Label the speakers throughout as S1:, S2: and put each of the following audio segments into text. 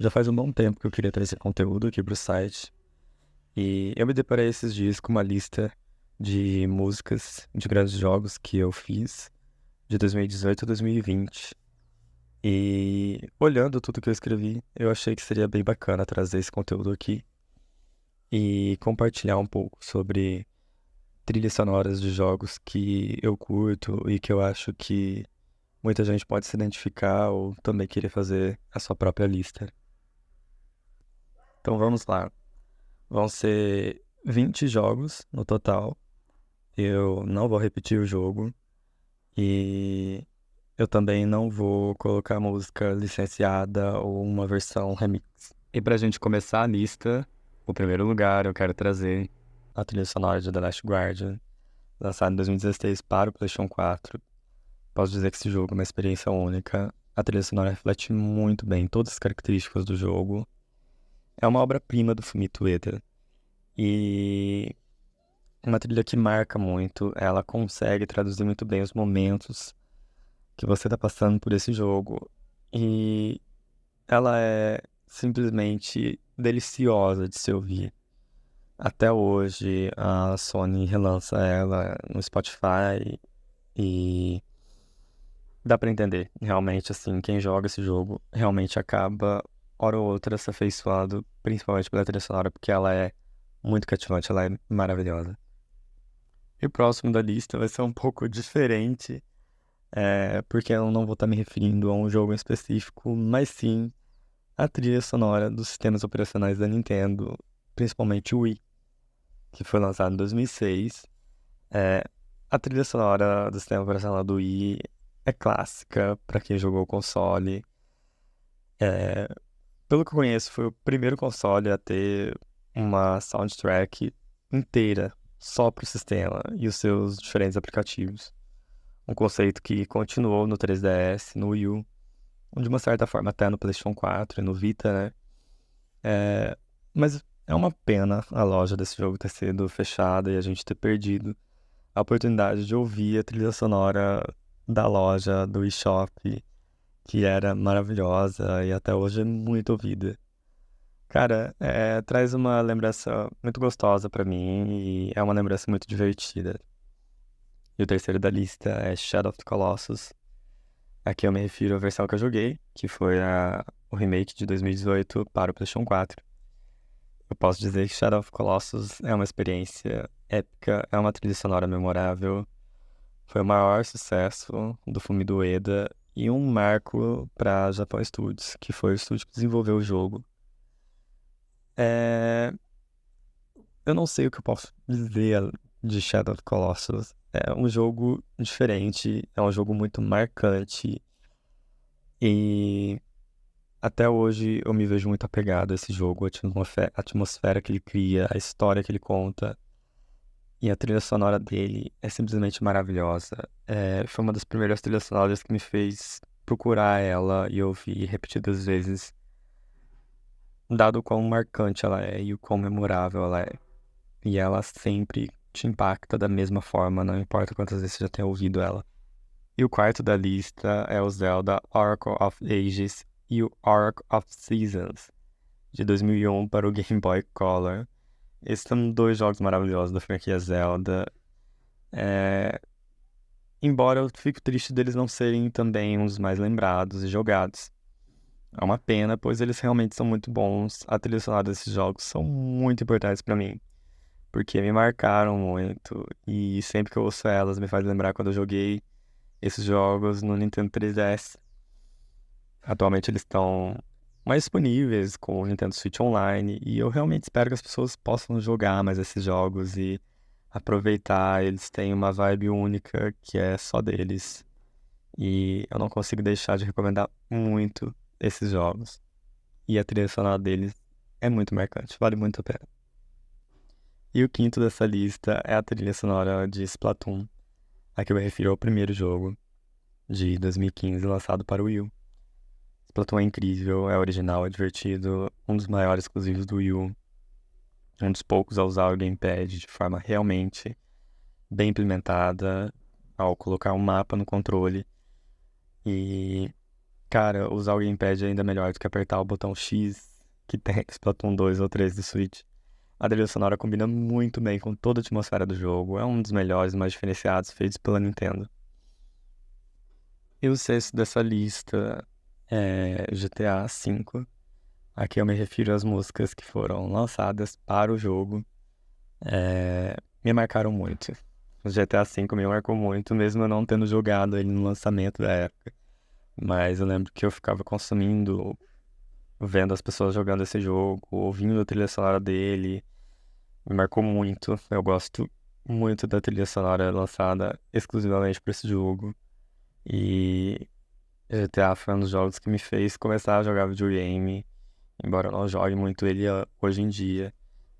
S1: Já faz um bom tempo que eu queria trazer conteúdo aqui pro site e eu me deparei esses dias com uma lista de músicas de grandes jogos que eu fiz de 2018 a 2020. E olhando tudo que eu escrevi, eu achei que seria bem bacana trazer esse conteúdo aqui e compartilhar um pouco sobre trilhas sonoras de jogos que eu curto e que eu acho que muita gente pode se identificar ou também querer fazer a sua própria lista. Então vamos lá. Vão ser 20 jogos no total. Eu não vou repetir o jogo e eu também não vou colocar música licenciada ou uma versão remix. E pra gente começar a lista, o primeiro lugar eu quero trazer a trilha sonora de The Last Guardian, lançado em 2016 para o PlayStation 4. Posso dizer que esse jogo é uma experiência única. A trilha sonora reflete muito bem todas as características do jogo. É uma obra-prima do Fumito Ueda. E uma trilha que marca muito, ela consegue traduzir muito bem os momentos que você tá passando por esse jogo. E ela é simplesmente deliciosa de se ouvir. Até hoje, a Sony relança ela no Spotify e dá pra entender. Realmente, assim, quem joga esse jogo realmente acaba, hora ou outra, se afeiçoado, principalmente pela trilha sonora, porque ela é muito cativante, ela é maravilhosa. E o próximo da lista vai ser um pouco diferente, porque eu não vou estar me referindo a um jogo em específico, mas sim a trilha sonora dos sistemas operacionais da Nintendo, principalmente o Wii, que foi lançado em 2006. É, a trilha sonora do sistema operacional do Wii é clássica para quem jogou o console. É, pelo que eu conheço, foi o primeiro console a ter uma soundtrack inteira só para o sistema e os seus diferentes aplicativos. Um conceito que continuou no 3DS, no Wii U, de uma certa forma até no PlayStation 4 e no Vita, né? É, mas é uma pena a loja desse jogo ter sido fechada e a gente ter perdido a oportunidade de ouvir a trilha sonora da loja, do eShop, que era maravilhosa e até hoje é muito ouvida. Cara, traz uma lembrança muito gostosa pra mim e é uma lembrança muito divertida. E o terceiro da lista é Shadow of the Colossus. Aqui eu me refiro à versão que eu joguei, que foi o remake de 2018 para o PlayStation 4. Eu posso dizer que Shadow of the Colossus é uma experiência épica, é uma trilha sonora memorável, foi o maior sucesso do Fumito Ueda e um marco para Japan Studios, que foi o estúdio que desenvolveu o jogo. É, Eu não sei o que eu posso dizer de Shadow of the Colossus. É um jogo diferente, é um jogo muito marcante e até hoje eu me vejo muito apegado a esse jogo, a atmosfera que ele cria, a história que ele conta e a trilha sonora dele é simplesmente maravilhosa. Foi uma das primeiras trilhas sonoras que me fez procurar ela e ouvir repetidas vezes, dado o quão marcante ela é e o quão memorável ela é. E ela sempre te impacta da mesma forma, não importa quantas vezes você já tenha ouvido ela. E o quarto da lista é o Zelda Oracle of Ages e o Oracle of Seasons, de 2001 para o Game Boy Color. Esses são dois jogos maravilhosos da franquia Zelda. É, Embora eu fique triste deles não serem também um dos mais lembrados e jogados. É uma pena, pois eles realmente são muito bons. A trilha sonora desses jogos são muito importantes pra mim, porque me marcaram muito e sempre que eu ouço elas me faz lembrar quando eu joguei esses jogos no Nintendo 3DS. Atualmente eles estão mais disponíveis com o Nintendo Switch Online e eu realmente espero que as pessoas possam jogar mais esses jogos e aproveitar. Eles têm uma vibe única que é só deles e eu não consigo deixar de recomendar muito esses jogos. E a trilha sonora deles é muito marcante, vale muito a pena. E o quinto dessa lista é a trilha sonora de Splatoon. Aqui eu me refiro ao primeiro jogo de 2015 lançado para o Wii U. Splatoon é incrível, é original, é divertido, um dos maiores exclusivos do Wii U, um dos poucos a usar o gamepad de forma realmente bem implementada, ao colocar um mapa no controle. E Cara, usar o Gamepad é ainda melhor do que apertar o botão X que tem no Splatoon 2 ou 3 do Switch. A trilha sonora combina muito bem com toda a atmosfera do jogo. É um dos melhores e mais diferenciados feitos pela Nintendo. E o sexto dessa lista é GTA V. Aqui eu me refiro às músicas que foram lançadas para o jogo. Me marcaram muito. O GTA V me marcou muito, mesmo eu não tendo jogado ele no lançamento da época. Mas eu lembro que eu ficava consumindo, vendo as pessoas jogando esse jogo, ouvindo a trilha sonora dele. Me marcou muito. Eu gosto muito da trilha sonora lançada exclusivamente para esse jogo. E GTA foi um dos jogos que me fez começar a jogar videogame. Embora eu não jogue muito ele hoje em dia,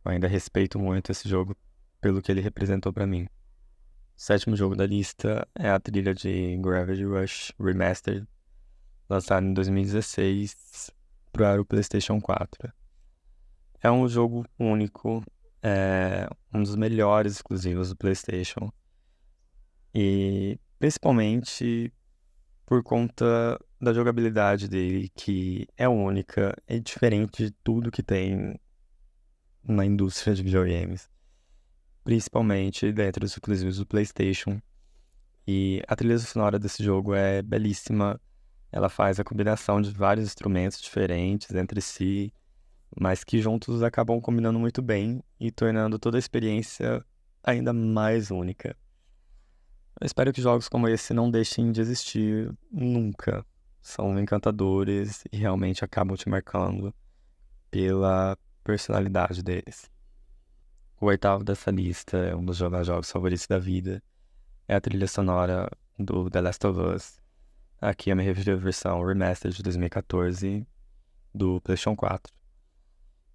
S1: eu ainda respeito muito esse jogo pelo que ele representou pra mim. O sétimo jogo da lista é a trilha de Gravity Rush Remastered, lançado em 2016 para o PlayStation 4. É um jogo único, é um dos melhores exclusivos do PlayStation, e principalmente por conta da jogabilidade dele, que é única, é diferente de tudo que tem na indústria de videogames, principalmente dentro dos exclusivos do PlayStation. E a trilha sonora desse jogo é belíssima. Ela faz a combinação de vários instrumentos diferentes entre si, mas que juntos acabam combinando muito bem e tornando toda a experiência ainda mais única. Eu espero que jogos como esse não deixem de existir nunca. São encantadores e realmente acabam te marcando pela personalidade deles. O oitavo dessa lista é um dos meus jogos favoritos da vida. É a trilha sonora do The Last of Us. Aqui é a minha versão remastered de 2014 do PlayStation 4.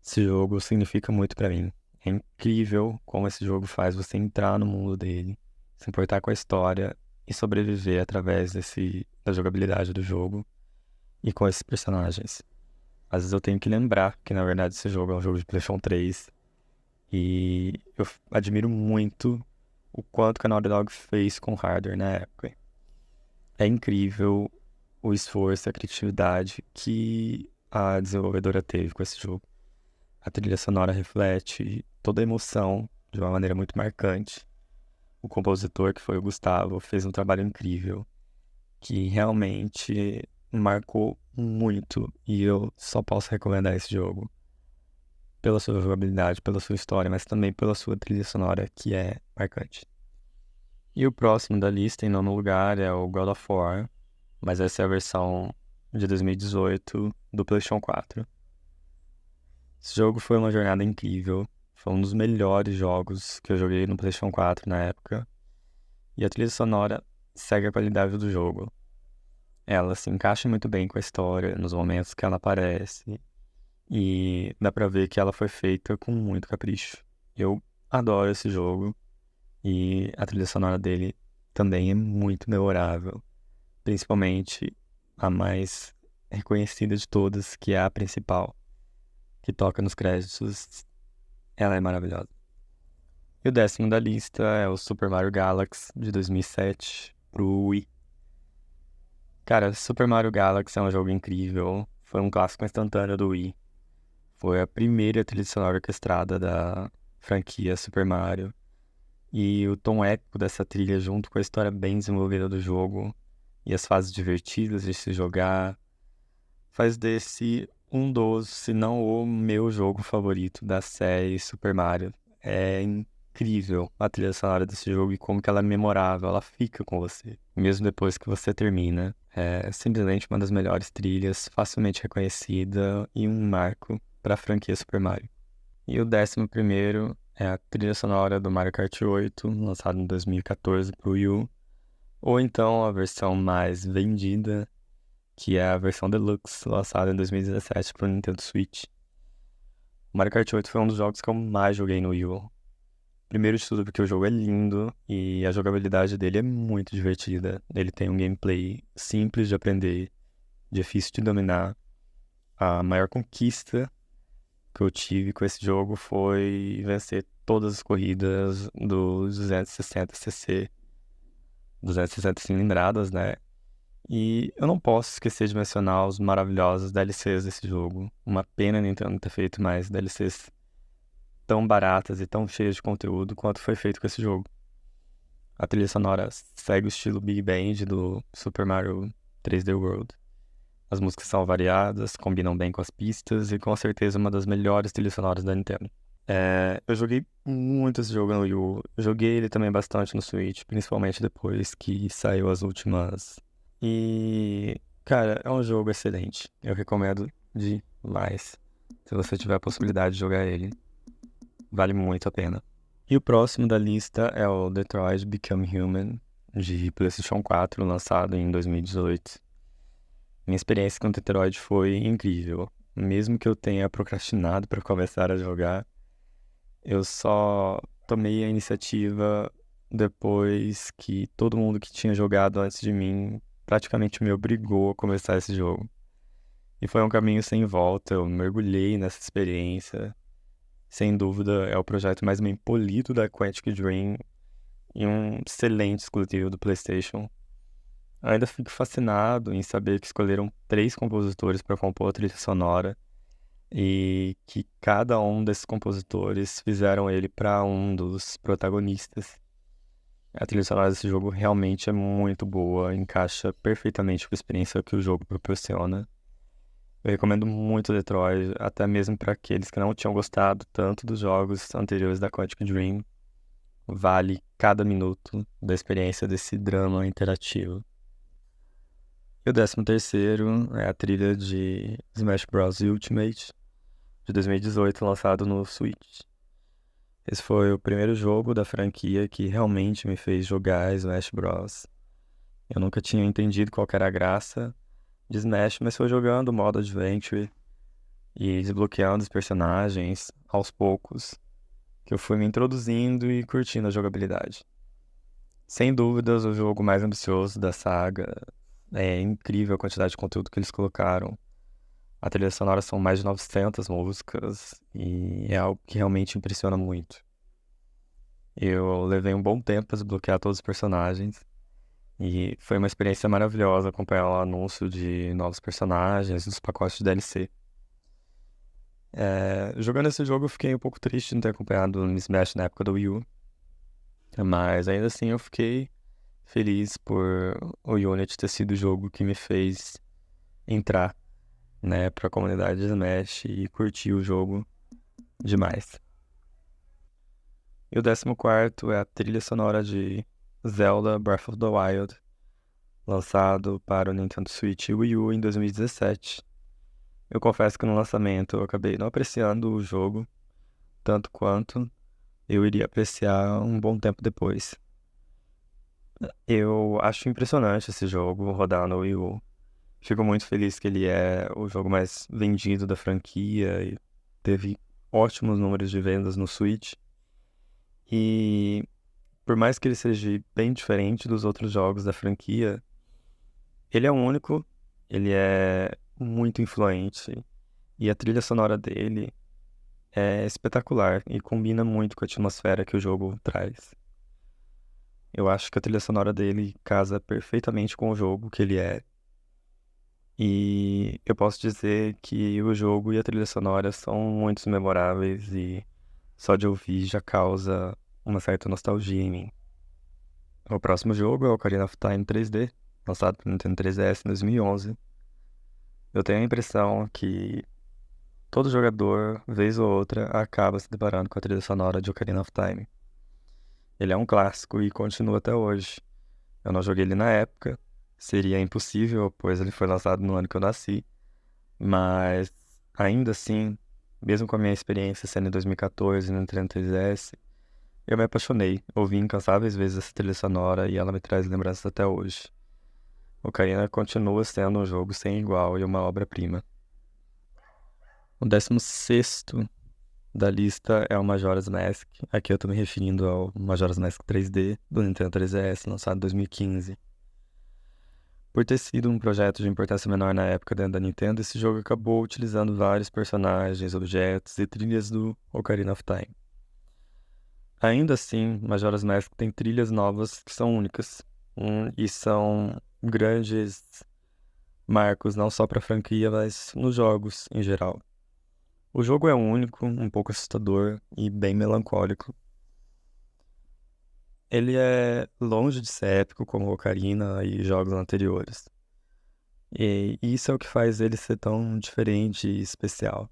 S1: Esse jogo significa muito pra mim. É incrível como esse jogo faz você entrar no mundo dele, se importar com a história e sobreviver através da jogabilidade do jogo e com esses personagens. Às vezes eu tenho que lembrar que, na verdade, esse jogo é um jogo de PlayStation 3 e eu admiro muito o quanto que a Naughty Dog fez com o hardware na época. É incrível o esforço e a criatividade que a desenvolvedora teve com esse jogo. A trilha sonora reflete toda a emoção de uma maneira muito marcante. O compositor, que foi o Gustavo, fez um trabalho incrível, que realmente marcou muito, e eu só posso recomendar esse jogo pela sua jogabilidade, pela sua história, mas também pela sua trilha sonora, que é marcante. E o próximo da lista, em nono lugar, é o God of War, mas essa é a versão de 2018 do PlayStation 4. Esse jogo foi uma jornada incrível, foi um dos melhores jogos que eu joguei no PlayStation 4 na época, e a trilha sonora segue a qualidade do jogo. Ela se encaixa muito bem com a história, nos momentos que ela aparece, e dá pra ver que ela foi feita com muito capricho. Eu adoro esse jogo, e a trilha sonora dele também é muito memorável, principalmente a mais reconhecida de todas, que é a principal, que toca nos créditos. Ela é maravilhosa. E o décimo da lista é o Super Mario Galaxy de 2007 pro Wii. Cara, Super Mario Galaxy é um jogo incrível. Foi um clássico instantâneo do Wii. Foi a primeira trilha sonora orquestrada da franquia Super Mario. E o tom épico dessa trilha, junto com a história bem desenvolvida do jogo e as fases divertidas de se jogar, faz desse um dos, se não o meu jogo favorito da série Super Mario. É incrível a trilha sonora desse jogo e como que ela é memorável, ela fica com você, mesmo depois que você termina. É simplesmente uma das melhores trilhas, facilmente reconhecida e um marco para a franquia Super Mario. E o 11º é a trilha sonora do Mario Kart 8, lançado em 2014 para o Wii U, ou então a versão mais vendida, que é a versão Deluxe, lançada em 2017 para o Nintendo Switch. O Mario Kart 8 foi um dos jogos que eu mais joguei no Wii U. Primeiro de tudo porque o jogo é lindo e a jogabilidade dele é muito divertida. Ele tem um gameplay simples de aprender, difícil de dominar. A maior conquista que eu tive com esse jogo foi vencer todas as corridas dos 260cc, 260 cilindradas, né? E eu não posso esquecer de mencionar os maravilhosos DLCs desse jogo. Uma pena a Nintendo não ter feito mais DLCs tão baratas e tão cheias de conteúdo quanto foi feito com esse jogo. A trilha sonora segue o estilo Big Band do Super Mario 3D World. As músicas são variadas, combinam bem com as pistas e com certeza uma das melhores trilhas sonoras da Nintendo. Eu joguei muito esse jogo no Wii U. Joguei ele também bastante no Switch, principalmente depois que saiu as últimas. E, cara, é um jogo excelente. Eu recomendo demais. Se você tiver a possibilidade de jogar ele, vale muito a pena. E o próximo da lista é o Detroit Become Human, de PlayStation 4, lançado em 2018. Minha experiência com Detroit foi incrível. Mesmo que eu tenha procrastinado para começar a jogar, eu só tomei a iniciativa depois que todo mundo que tinha jogado antes de mim praticamente me obrigou a começar esse jogo. E foi um caminho sem volta, eu mergulhei nessa experiência. Sem dúvida, é o projeto mais bem polido da Quantic Dream e um excelente exclusivo do PlayStation. Ainda fico fascinado em saber que escolheram 3 compositores para compor a trilha sonora e que cada um desses compositores fizeram ele para um dos protagonistas. A trilha sonora desse jogo realmente é muito boa, encaixa perfeitamente com a experiência que o jogo proporciona. Eu recomendo muito Detroit, até mesmo para aqueles que não tinham gostado tanto dos jogos anteriores da Quantic Dream. Vale cada minuto da experiência desse drama interativo. E o 13º é a trilha de Smash Bros. Ultimate, de 2018, lançado no Switch. Esse foi o primeiro jogo da franquia que realmente me fez jogar Smash Bros. Eu nunca tinha entendido qual que era a graça de Smash, mas foi jogando o modo Adventure e desbloqueando os personagens aos poucos, que eu fui me introduzindo e curtindo a jogabilidade. Sem dúvidas, o jogo mais ambicioso da saga. É incrível a quantidade de conteúdo que eles colocaram. A trilha sonora são mais de 900 músicas e é algo que realmente impressiona muito. Eu levei um bom tempo para desbloquear todos os personagens e foi uma experiência maravilhosa acompanhar o anúncio de novos personagens, dos pacotes de DLC. Jogando esse jogo eu fiquei um pouco triste de não ter acompanhado o Smash na época do Wii U, mas ainda assim eu fiquei feliz por o Unity ter sido o jogo que me fez entrar, né, pra comunidade de Smash e curtir o jogo demais. E o 14º é a trilha sonora de Zelda Breath of the Wild, lançado para o Nintendo Switch e Wii U em 2017. Eu confesso que no lançamento eu acabei não apreciando o jogo tanto quanto eu iria apreciar um bom tempo depois. Eu acho impressionante esse jogo rodar no Wii U. Fico muito feliz que ele é o jogo mais vendido da franquia e teve ótimos números de vendas no Switch. E por mais que ele seja bem diferente dos outros jogos da franquia, ele é único, ele é muito influente e a trilha sonora dele é espetacular e combina muito com a atmosfera que o jogo traz. Eu acho que a trilha sonora dele casa perfeitamente com o jogo que ele é. E eu posso dizer que o jogo e a trilha sonora são muito memoráveis e só de ouvir já causa uma certa nostalgia em mim. O próximo jogo é o Ocarina of Time 3D, lançado para Nintendo 3DS em 2011. Eu tenho a impressão que todo jogador, vez ou outra, acaba se deparando com a trilha sonora de Ocarina of Time. Ele é um clássico e continua até hoje. Eu não joguei ele na época, seria impossível, pois ele foi lançado no ano que eu nasci. Mas ainda assim, mesmo com a minha experiência sendo em 2014 no Nintendo 3DS, eu me apaixonei. Ouvi incansáveis vezes essa trilha sonora e ela me traz lembranças até hoje. Ocarina continua sendo um jogo sem igual e uma obra-prima. O 16º da lista é o Majora's Mask. Aqui eu tô me referindo ao Majora's Mask 3D do Nintendo 3DS, lançado em 2015. Por ter sido um projeto de importância menor na época dentro da Nintendo, esse jogo acabou utilizando vários personagens, objetos e trilhas do Ocarina of Time. Ainda assim, Majora's Mask tem trilhas novas que são únicas, e são grandes marcos, não só para a franquia, mas nos jogos em geral. O jogo é único, um pouco assustador e bem melancólico. Ele é longe de ser épico como Ocarina e jogos anteriores. E isso é o que faz ele ser tão diferente e especial.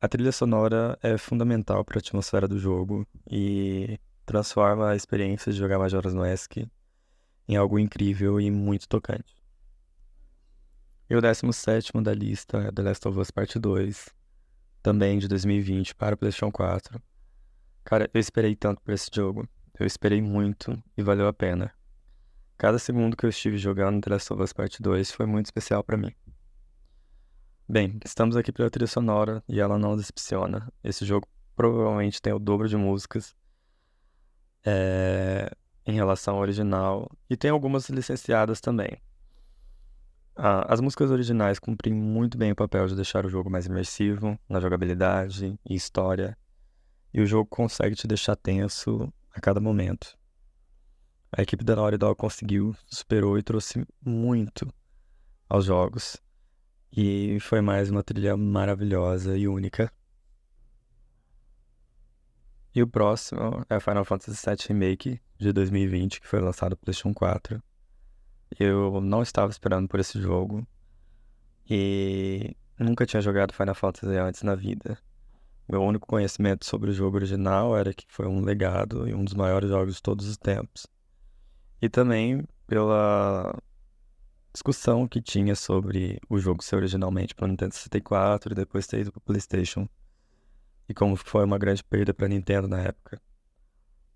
S1: A trilha sonora é fundamental para a atmosfera do jogo e transforma a experiência de jogar Majora's Mask em algo incrível e muito tocante. E o 17º da lista é The Last of Us Part 2, também de 2020 para o PlayStation 4. Cara, eu esperei tanto por esse jogo. Eu esperei muito e valeu a pena. Cada segundo que eu estive jogando The Last of Us Part 2 foi muito especial para mim. Bem, estamos aqui pela trilha sonora e ela não decepciona. Esse jogo provavelmente tem o dobro de músicas em relação ao original e tem algumas licenciadas também. As músicas originais cumprem muito bem o papel de deixar o jogo mais imersivo na jogabilidade e história, e o jogo consegue te deixar tenso a cada momento. A equipe da Naughty Dog conseguiu, superou e trouxe muito aos jogos, e foi mais uma trilha maravilhosa e única. E o próximo é Final Fantasy VII Remake de 2020, que foi lançado no PlayStation 4. Eu não estava esperando por esse jogo e nunca tinha jogado Final Fantasy antes na vida. Meu único conhecimento sobre o jogo original era que foi um legado e um dos maiores jogos de todos os tempos. E também pela discussão que tinha sobre o jogo ser originalmente para o Nintendo 64 e depois ter ido para o PlayStation. E como foi uma grande perda para a Nintendo na época.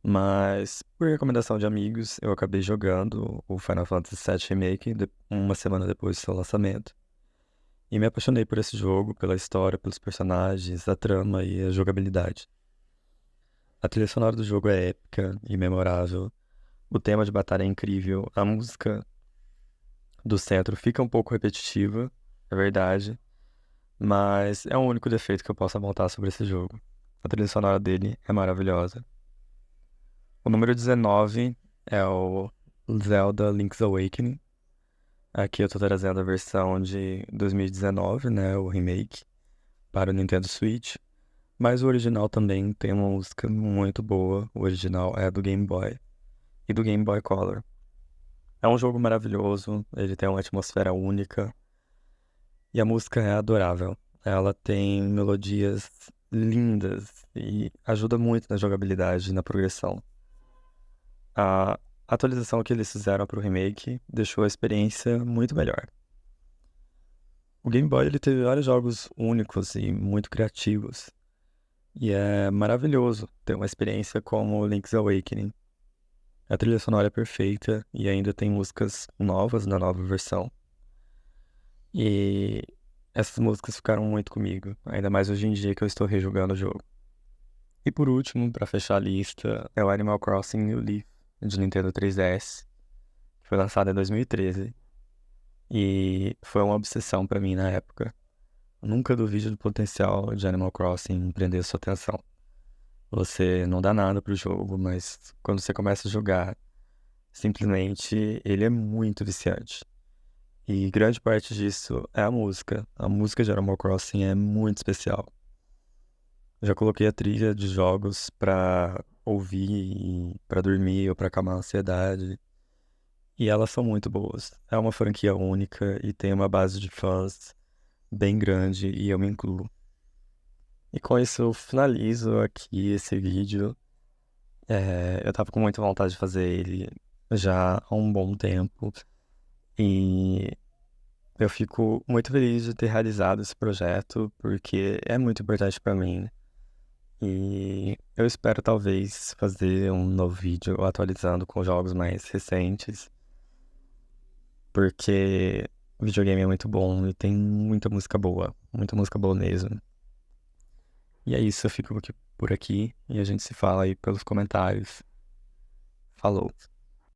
S1: Mas, por recomendação de amigos, eu acabei jogando o Final Fantasy VII Remake uma semana depois do seu lançamento. E me apaixonei por esse jogo, pela história, pelos personagens, a trama e a jogabilidade. A trilha sonora do jogo é épica e memorável. O tema de batalha é incrível. A música do centro fica um pouco repetitiva, é verdade. Mas é o único defeito que eu posso apontar sobre esse jogo. A trilha sonora dele é maravilhosa. O número 19 é o Zelda Link's Awakening. Aqui eu tô trazendo a versão de 2019, né, o remake, para o Nintendo Switch. Mas o original também tem uma música muito boa. O original é do Game Boy e do Game Boy Color. É um jogo maravilhoso, ele tem uma atmosfera única e a música é adorável. Ela tem melodias lindas e ajuda muito na jogabilidade e na progressão. A atualização que eles fizeram para o remake deixou a experiência muito melhor. O Game Boy ele teve vários jogos únicos e muito criativos. E é maravilhoso ter uma experiência como Link's Awakening. A trilha sonora é perfeita e ainda tem músicas novas na nova versão. E essas músicas ficaram muito comigo, ainda mais hoje em dia que eu estou rejogando o jogo. E por último, para fechar a lista, é o Animal Crossing New Leaf, de Nintendo 3DS, que foi lançado em 2013. E foi uma obsessão para mim na época. Nunca duvide do potencial de Animal Crossing prender sua atenção. Você não dá nada pro jogo, mas quando você começa a jogar, simplesmente ele é muito viciante. E grande parte disso é a música. A música de Animal Crossing é muito especial. Já coloquei a trilha de jogos pra ouvir, pra dormir ou pra acalmar a ansiedade. E elas são muito boas. É uma franquia única e tem uma base de fãs bem grande e eu me incluo. E com isso eu finalizo aqui esse vídeo. Eu tava com muita vontade de fazer ele já há um bom tempo. E eu fico muito feliz de ter realizado esse projeto, porque é muito importante pra mim. E eu espero talvez fazer um novo vídeo atualizando com jogos mais recentes, porque o videogame é muito bom e tem muita música boa mesmo. E é isso, eu fico por aqui e a gente se fala aí pelos comentários. Falou!